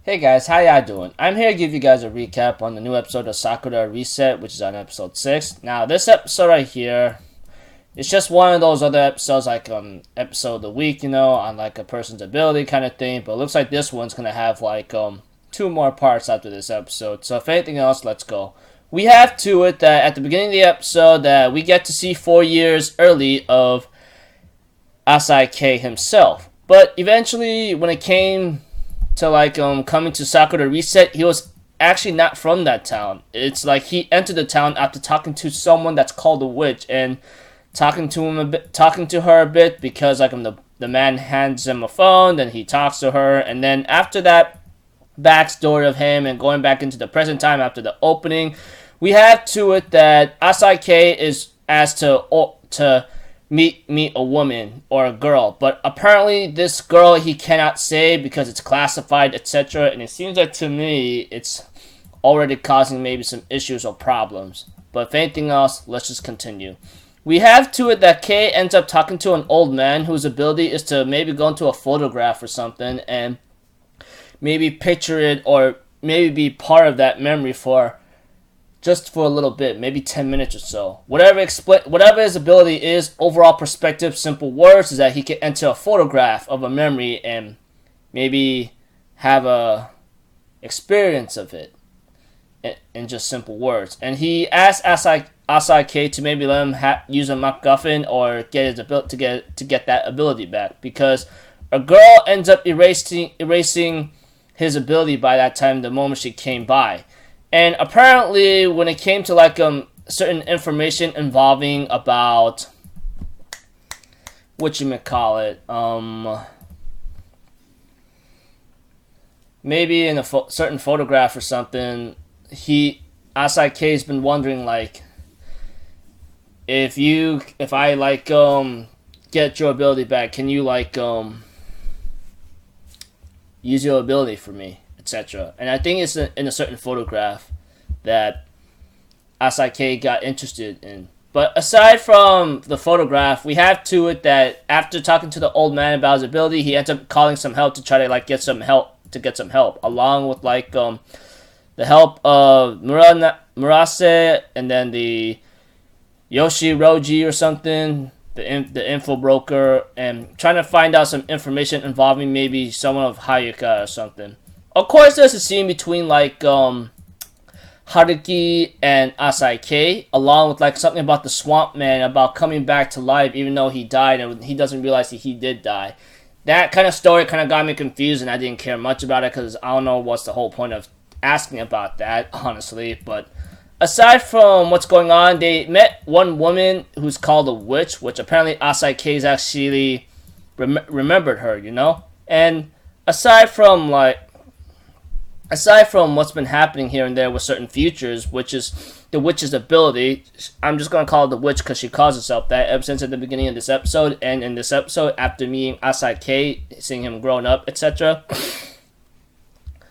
Hey guys, how y'all doing? I'm here to give you guys a recap on the new episode of Sakurada Reset, which is on episode 6. Now, this episode right here, it's just one of those other episodes, like episode of the week, on like a person's ability kind of thing. But it looks like this one's gonna have like two more parts after this episode. So if anything else, let's go. We have to it that at the beginning of the episode that we get to see 4 years early of Asai himself. But eventually, when it came to like coming to Sakurada Reset, he was actually not from that town. It's like he entered the town after talking to someone that's called a witch and talking to her a bit because like the man hands him a phone, then he talks to her, and then after that backstory of him and going back into the present time after the opening, we have to it that Asai is asked to meet a woman or a girl, but apparently this girl he cannot say because it's classified, etc. And it seems like to me it's already causing maybe some issues or problems. But if anything else, let's just continue. We have to it that Kay ends up talking to an old man whose ability is to maybe go into a photograph or something and maybe picture it or maybe be part of that memory for just for a little bit, maybe 10 minutes or so. Whatever his ability is, overall perspective, simple words, is that he can enter a photograph of a memory and maybe have a experience of it in just simple words. And he asked Asai to maybe let him use a MacGuffin or get his ability to get that ability back, because a girl ends up erasing his ability by that time the moment she came by. And apparently, when it came to like certain information involving about maybe in a certain photograph or something, Asai has been wondering like if I like get your ability back, can you like use your ability for me, etc. And I think it's in a certain photograph that Asai got interested in. But aside from the photograph, we have to it that after talking to the old man about his ability, he ends up calling some help to try to like get some help, along with like the help of Murase and then the Yoshiroji or something, the info broker, and trying to find out some information involving maybe someone of Hayuka or something. Of course, there's a scene between like Haruki and Asai, along with like something about the swamp man about coming back to life even though he died and he doesn't realize that he did die. That kind of story kind of got me confused and I didn't care much about it because I don't know what's the whole point of asking about that, honestly. But aside from what's going on, they met one woman who's called a witch, which apparently Asai actually remembered her, And aside from what's been happening here and there with certain futures, which is the witch's ability, I'm just going to call it the witch because she calls herself that ever since at the beginning of this episode, and in this episode, after meeting Asai, seeing him growing up, etc.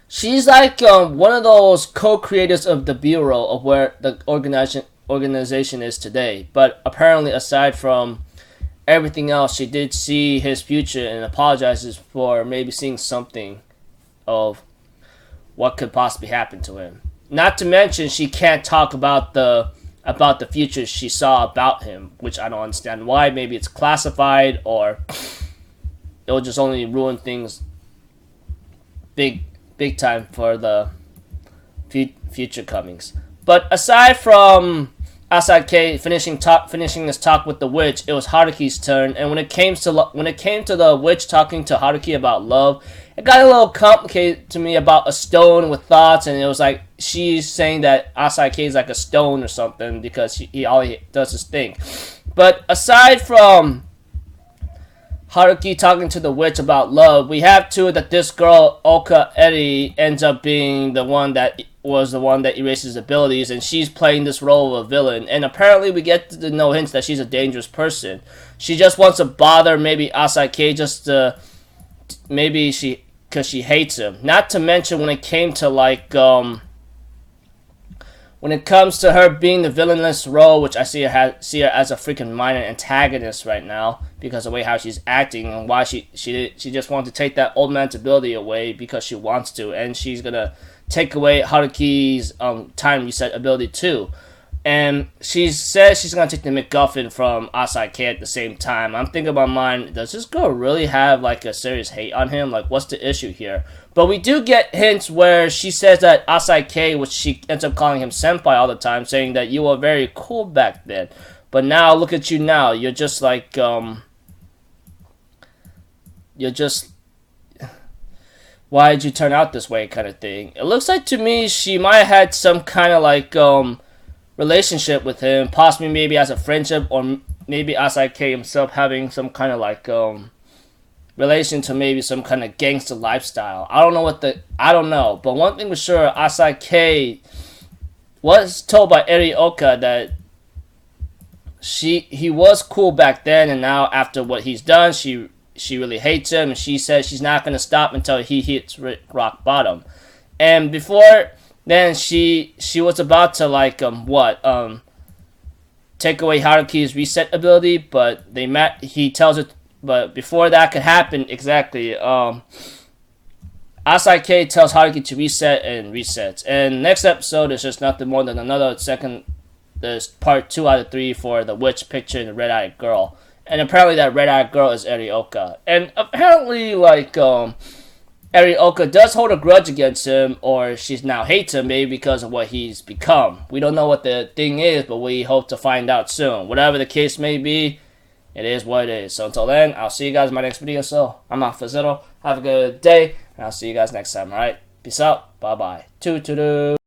She's like one of those co-creators of the bureau of where the organization is today. But apparently, aside from everything else, she did see his future and apologizes for maybe seeing something of what could possibly happen to him. Not to mention, she can't talk about the future she saw about him, which I don't understand why. Maybe it's classified, or it'll just only ruin things big time for the future comings. But aside from Asai finishing this talk with the witch, it was Haruki's turn. And when it came to the witch talking to Haruki about love, it got a little complicated to me about a stone with thoughts, and it was like she's saying that Asai is like a stone or something because all he does is think. But aside from Haruki talking to the witch about love, we have to that this girl Oka Eri ends up being the one that erases abilities, and she's playing this role of a villain. And apparently we get to know hints that she's a dangerous person. She just wants to bother maybe Asai just to because she hates him. Not to mention when it came to like when it comes to her being the villainous role, which I see her as a freaking minor antagonist right now because of the way how she's acting and why she just wants to take that old man's ability away because she wants to, and she's gonna take away Haruki's time reset ability too. And she says she's gonna take the MacGuffin from Asake at the same time. I'm thinking about mine, does this girl really have like a serious hate on him? Like, what's the issue here? But we do get hints where she says that Asake, which she ends up calling him senpai all the time, saying that you were very cool back then. But now, look at you now. You're just like, why did you turn out this way kind of thing. It looks like to me she might have had some kind of like, relationship with him, possibly maybe as a friendship, or maybe Asake himself having some kind of like relation to maybe some kind of gangster lifestyle. I don't know, but one thing for sure, Asake was told by Erioka that he was cool back then, and now after what he's done, she really hates him, and she says she's not gonna stop until he hits rock bottom. And before then, she was about to like take away Haruki's reset ability, but they met. He tells her, but before that could happen, exactly, Asake tells Haruki to reset and resets. And next episode is just nothing more than another there's part 2 out of 3 for the witch picture and the red-eyed girl. And apparently that red-eyed girl is Erioka. And apparently, like, Erioka does hold a grudge against him, or she now hates him, maybe because of what he's become. We don't know what the thing is, but we hope to find out soon. Whatever the case may be, it is what it is. So until then, I'll see you guys in my next video. So I'm out for Zeno. Have a good day, and I'll see you guys next time, alright? Peace out. Bye-bye. Toot-toot-toot.